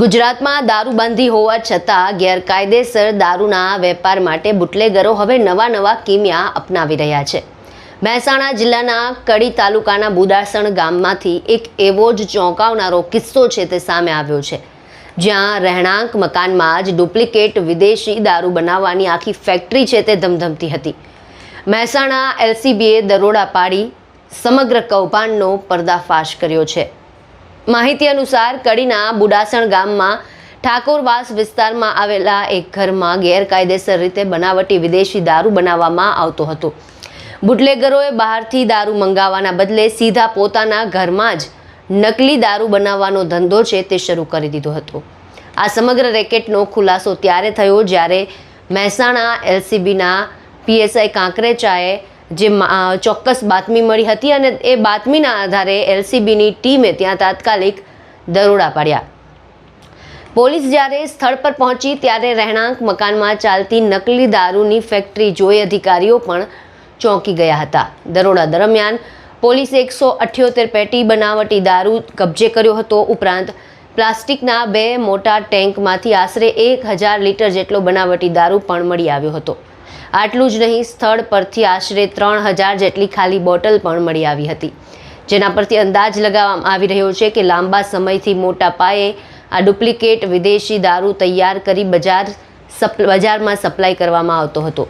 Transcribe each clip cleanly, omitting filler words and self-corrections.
ગુજરાતમાં દારૂબંધી હોવા છતાં ગેરકાયદેસર દારૂના વેપાર માટે બુટલેગરો હવે નવા કિમિયા અપનાવી રહ્યા છે। મહેસાણા જિલ્લાના કડી તાલુકાના બુદાસણ ગામમાંથી એક એવો જ ચોંકાવનારો કિસ્સો છે તે સામે આવ્યો છે, જ્યાં રહેણાંક મકાનમાં જ ડુપ્લિકેટ વિદેશી દારૂ બનાવવાની આખી ફેક્ટરી છે તે ધમધમતી હતી। મહેસાણા એલસીબીએ દરોડા પાડી સમગ્ર કૌભાંડનો પર્દાફાશ કર્યો છે। માહિતી અનુસાર કડીના બુડાસણ ગામમાં ઠાકોરવાસ વિસ્તારમાં આવેલા એક ઘરમાં ગેરકાયદેસર રીતે બનાવટી વિદેશી દારૂ બનાવવામાં આવતો હતો। બુટલેગરોએ બહારથી દારૂ મંગાવવાના બદલે સીધા પોતાના ઘરમાં જ નકલી દારૂ બનાવવાનો ધંધો છે તે શરૂ કરી દીધો હતો। આ સમગ્ર રેકેટનો ખુલાસો ત્યારે થયો જ્યારે મહેસાણા એલસીબીના પીએસઆઈ કાંકરેચાએ જે ચોક્કસ બાતમી મળી હતી અને એ બાતમીના આધારે એલસીબીની ટીમે ત્યાં તાત્કાલિક દરોડા પાડ્યા। પોલીસ જ્યારે સ્થળ પર પહોંચી ત્યારે રહેણાંક મકાનમાં ચાલતી નકલી દારૂની ફેક્ટરી જોઈ અધિકારીઓ પણ ચોંકી ગયા હતા। દરોડા દરમિયાન પોલીસે 178 પેટી બનાવટી દારૂ કબજે કર્યો હતો। ઉપરાંત પ્લાસ્ટિકના 2 મોટા ટેન્કમાંથી આશરે 1000 લીટર જેટલો બનાવટી દારૂ પણ મળી આવ્યો હતો। આટલું જ નહીં, સ્થળ પરથી આશરે 3000 જેટલી ખાલી બોટલ પણ મળી આવી હતી, જેના પરથી અંદાજ લગાવવામાં આવી રહ્યો છે કે લાંબા સમયથી મોટા પાયે આ ડુપ્લિકેટ વિદેશી દારૂ તૈયાર કરી બજારમાં સપ્લાય કરવામાં આવતો હતો।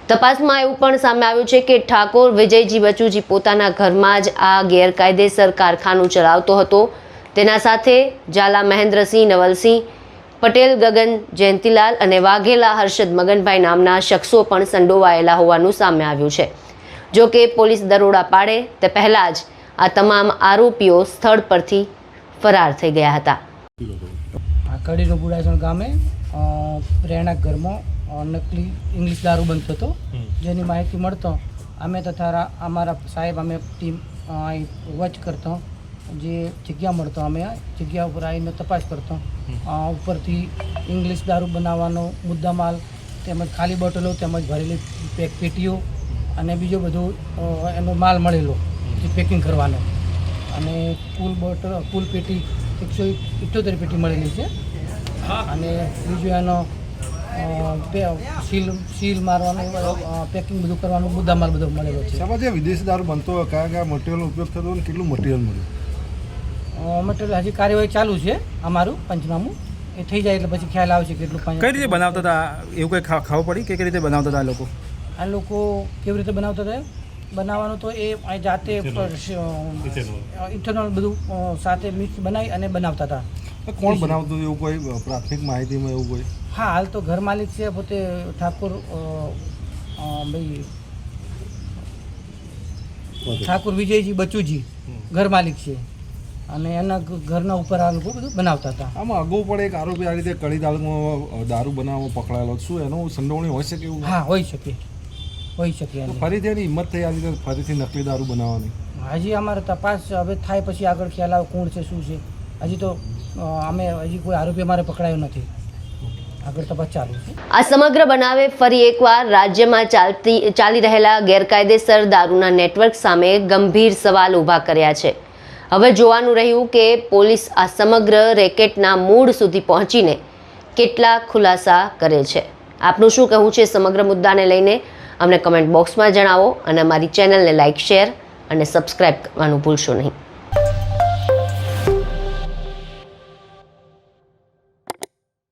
તપાસમાં એવું પણ સામે આવ્યું છે કે ઠાકોર વિજયજી બચુજી પોતાના ઘરમાં જ આ ગેરકાયદેસર કારખાનું ચલાવતો હતો। તેના સાથે ઝાલા મહેન્દ્રસિંહ નવલસિંહ, પટેલ ગગન જયંતિલાલ અને વાઘેલા હર્ષદ મગનભાઈ નામના શખ્સો પણ સંડોવાયેલા હોવાનું સામે આવ્યું છે। જો કે પોલીસ દરોડા પાડે તે પહેલાં જ આ તમામ આરોપીઓ સ્થળ પરથી ફરાર થઈ ગયા હતા। કડીનું બુડાસણ ગામે રહેણાંક ઘરમાં નકલી ઇંગ્લિશ દારૂ બનતો હતો, જેની માહિતી મળતો અમે તથા અમારા સાહેબ અમે ટીમ વોચ કરતો, જે જગ્યા મળતો અમે જગ્યા ઉપર આવીને તપાસ કરતો। ઉપરથી ઇંગ્લિશ દારૂ બનાવવાનો મુદ્દામાલ તેમજ ખાલી બોટલો તેમજ ભરેલી પેટીઓ અને બીજો બધું એનો માલ મળેલો જે પેકિંગ કરવાનો, અને કુલ પેટી 178 પેટી મળેલી છે, અને બીજું એનો સીલ મારવાનો પેકિંગ બધું કરવાનો મુદ્દામાલ બધો મળેલો છે। જે વિદેશી દારૂ બનતો કયા મટીરિયલનો ઉપયોગ થતો અને કેટલું મટીરિયલ મળ્યું? મટીરિયલ હજી કાર્યવાહી ચાલુ છે, અમારું પંચનામું એ થઈ જાય એટલે પછી ખ્યાલ આવશે કેટલું પાણી કઈ રીતે બનાવતા હતા, એવું કંઈ ખાવા પડી કે કઈ રીતે બનાવતા હતા આ લોકો કેવી રીતે બનાવતા હતા? બનાવવાનું તો એ જાતે ઇથેનોલ બધું સાથે મિક્સ બનાવી અને બનાવતા હતા। કોણ બનાવતું એવું કોઈ પ્રાથમિક માહિતીમાં એવું કોઈ? હા, હાલ તો ઘર માલિક છે પોતે ઠાકોર ભાઈ ઠાકોર વિજયજી બચુજી ઘર માલિક છે, અને એના ઘરના ઉપર આ લોકો બધું બનાવતા હતા। આમાં અગાઉ પણ એક આરોપી આ રીતે કડી તાલુકામાં દારૂ બનાવવામાં પકડાયેલો, શું એનું સંડોવણી હોઈ શકે એવું? હા, હોઈ શકે। ફરીથી એની હિંમત થઈ આ રીતે ફરીથી નકલી દારૂ બનાવવાની? હજી અમારે તપાસ હવે થાય પછી આગળ ખ્યાલ આવે કોણ છે શું છે। હજી તો હજી કોઈ આરોપી અમારે પકડાયો નથી, આગળ તપાસ ચાલુ છે। આ સમગ્ર બનાવે ફરી એકવાર રાજ્યમાં ચાલી રહેલા ગેરકાયદેસર દારૂના નેટવર્ક સામે ગંભીર સવાલ ઊભા કર્યા છે। હવે જોવાનું રહ્યું કે પોલીસ આ સમગ્ર રેકેટના મૂળ સુધી પહોંચીને કેટલા ખુલાસા કરે છે। આપનું શું કહેવું છે સમગ્ર મુદ્દાને લઈને? અમને કમેન્ટ બોક્સમાં જણાવો અને અમારી ચેનલને લાઇક, શેર અને સબસ્ક્રાઈબ કરવાનું ભૂલશો નહીં।